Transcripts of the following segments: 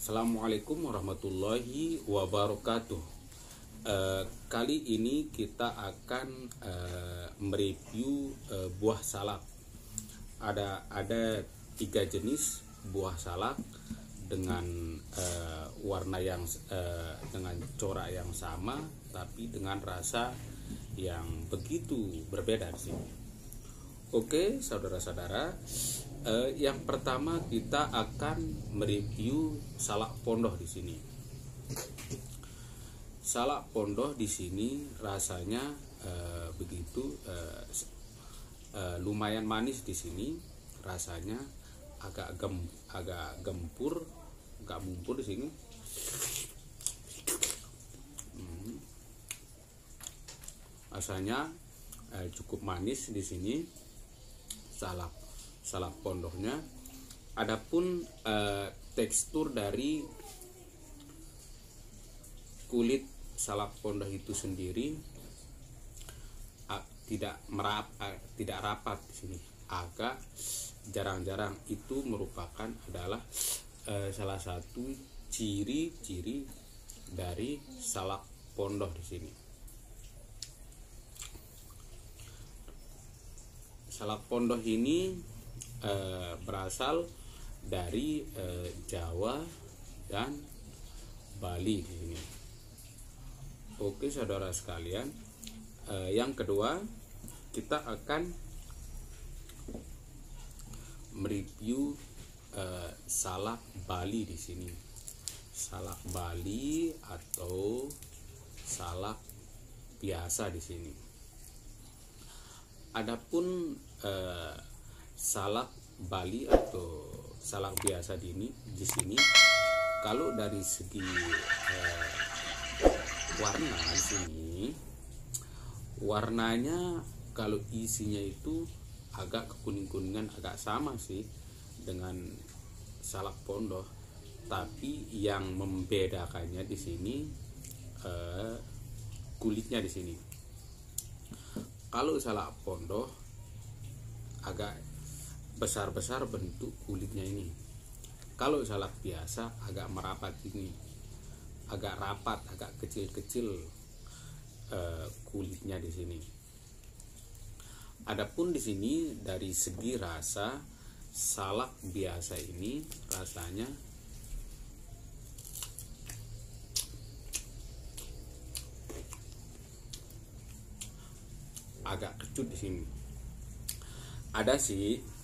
Assalamualaikum warahmatullahi wabarakatuh. Kali ini kita akan mereview buah salak. Ada 3 jenis buah salak dengan warna yang dengan corak yang sama, tapi dengan rasa yang begitu berbeda di sini. Oke, saudara-saudara, yang pertama kita akan mereview salak pondoh di sini. Salak pondoh di sini rasanya lumayan manis di sini, rasanya agak mumpur di sini. Rasanya cukup manis di sini salak pondohnya. Adapun tekstur dari kulit salak pondoh itu sendiri tidak rapat di sini, agak jarang-jarang. Itu merupakan adalah salah satu ciri-ciri dari salak pondoh di sini. Salak pondoh ini berasal dari Jawa dan Bali di sini. Oke, saudara sekalian, yang kedua kita akan mereview salak Bali di sini. Salak Bali atau salak biasa di sini. Adapun salak Bali atau salak biasa di sini, kalau dari segi warna di sini, warnanya kalau isinya itu agak kekuning-kuningan, agak sama sih dengan salak pondoh, tapi yang membedakannya di sini kulitnya di sini. Kalau salak pondoh agak besar-besar bentuk kulitnya ini. Kalau salak biasa agak merapat ini, agak rapat, agak kecil-kecil kulitnya di sini. Adapun di sini dari segi rasa, salak biasa ini rasanya agak kecut di sini. Ada sih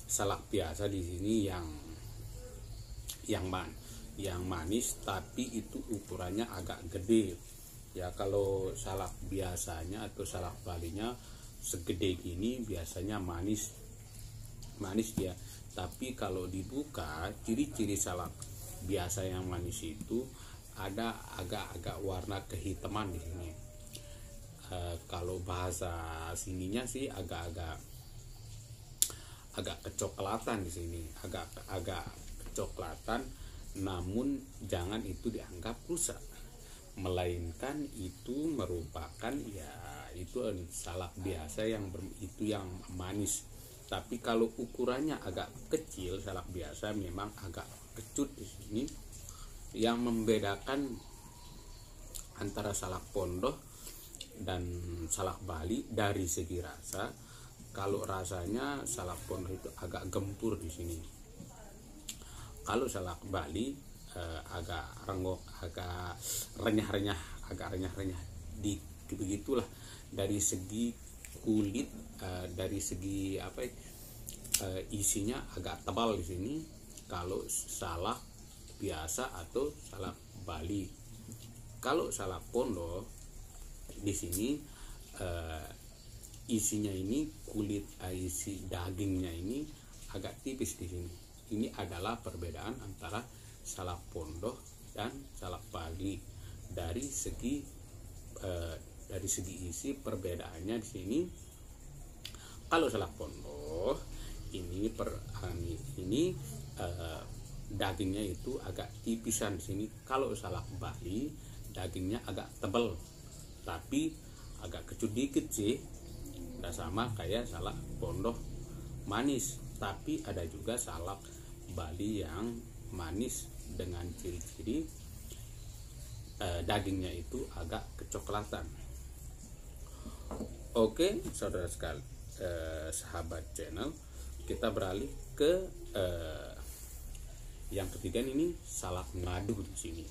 salak biasa di sini yang manis, tapi itu ukurannya agak gede. Ya, kalau salak biasanya atau salak Balinya segede gini biasanya manis dia. Tapi kalau dibuka, ciri-ciri salak biasa yang manis itu ada agak-agak warna kehitaman di sini. Kalau bahasa sininya sih agak kecoklatan di sini, agak kecoklatan. Namun jangan itu dianggap rusak, melainkan itu merupakan itu salak biasa yang manis. Tapi kalau ukurannya agak kecil, salak biasa memang agak kecut di sini. Yang membedakan antara salak pondoh dan salak Bali dari segi rasa, kalau rasanya salak pondoh itu agak gempur di sini. Kalau salak Bali agak renggok, agak renyah-renyah begitulah. Dari segi kulit, dari segi isinya agak tebal di sini kalau salak biasa atau salak Bali. Kalau salak pondoh di sini isinya ini isi dagingnya ini agak tipis di sini. Ini adalah perbedaan antara salak pondoh dan salak Bali. Dari segi isi, perbedaannya di sini. Kalau salak pondoh ini dagingnya itu agak tipisan di sini. Kalau salak Bali dagingnya agak tebal, tapi agak kecut dikit sih. Udah sama kayak salak pondoh manis, tapi ada juga salak Bali yang manis dengan ciri-ciri dagingnya itu agak kecoklatan. Oke, saudara sekali, sahabat channel, kita beralih ke yang ketiga. Ini salak madu di sini.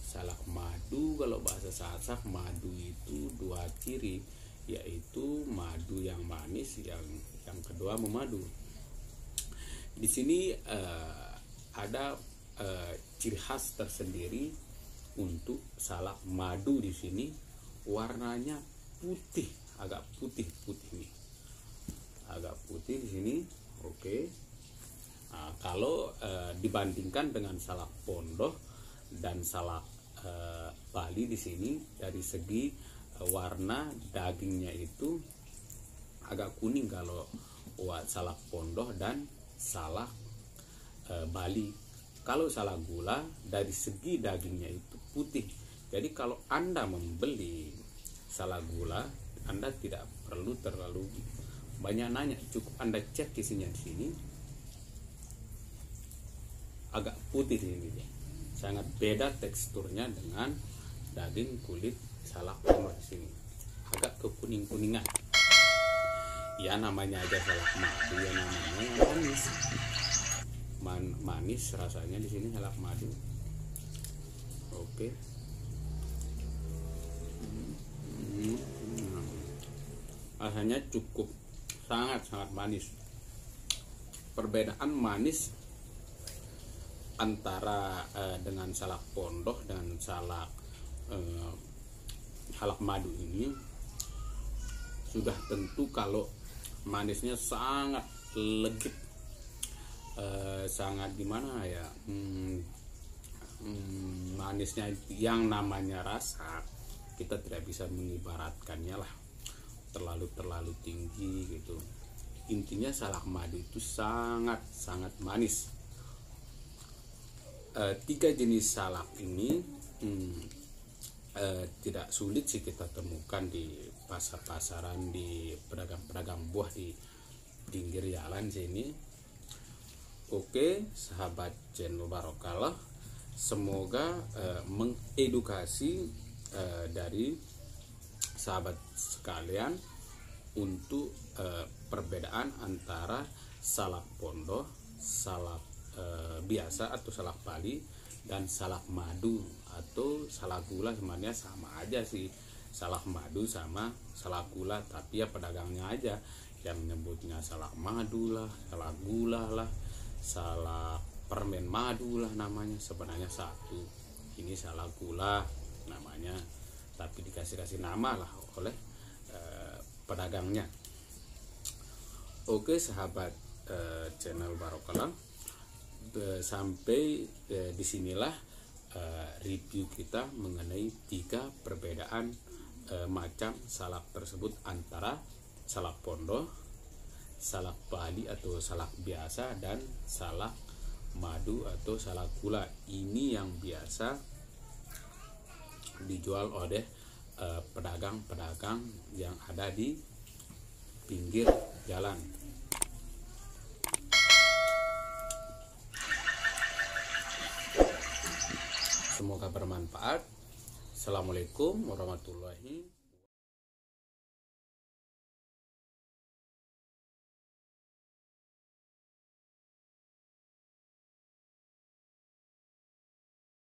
Salak madu, kalau bahasa Sasak, madu itu dua ciri, yaitu madu yang manis, yang kedua memadu. Di sini ada ciri khas tersendiri untuk salak madu di sini. Warnanya putih, agak putih nih, agak putih di sini. Oke. Nah, kalau dibandingkan dengan salak pondok dan salak Bali di sini, dari segi warna dagingnya itu agak kuning kalau salak pondok dan salak Bali. Kalau salak gula dari segi dagingnya itu putih. Jadi kalau Anda membeli salak gula, Anda tidak perlu terlalu banyak nanya, cukup Anda cek isinya di sini. Agak putih ini, sangat beda teksturnya dengan daging kulit salak pondok di sini. Agak kekuning-kuningan. Ya namanya aja salak madu, ya namanya yang manis. Manis rasanya di sini salak madu. Oke. Rasanya cukup sangat manis. Perbedaan manis antara dengan salak pondok dan salak madu ini sudah tentu. Kalau manisnya sangat legit, sangat gimana ya, manisnya yang namanya rasa kita tidak bisa mengibaratkannya lah, terlalu tinggi gitu. Intinya salak madu itu sangat manis. Tiga jenis salak ini tidak sulit sih kita temukan di pasar-pasaran, di pedagang-pedagang buah di pinggir jalan sini. Oke, sahabat channel Barokallah, semoga mengedukasi dari sahabat sekalian untuk perbedaan antara salak pondok, salak biasa atau salak Bali, dan salak madu atau salak gula. Sebenarnya sama aja sih, salak madu sama salak gula, tapi ya pedagangnya aja yang menyebutnya salak madu lah, salak gula lah, salak permen madu lah namanya. Sebenarnya satu, ini salak gula namanya, tapi dikasih nama lah oleh pedagangnya. Oke sahabat channel Barokallah, sampai disinilah review kita mengenai 3 perbedaan macam salak tersebut antara salak pondok, salak Bali atau salak biasa, dan salak madu atau salak gula. Ini yang biasa dijual oleh pedagang-pedagang yang ada di pinggir jalan. Semoga bermanfaat. Assalamualaikum warahmatullahi wabarakatuh.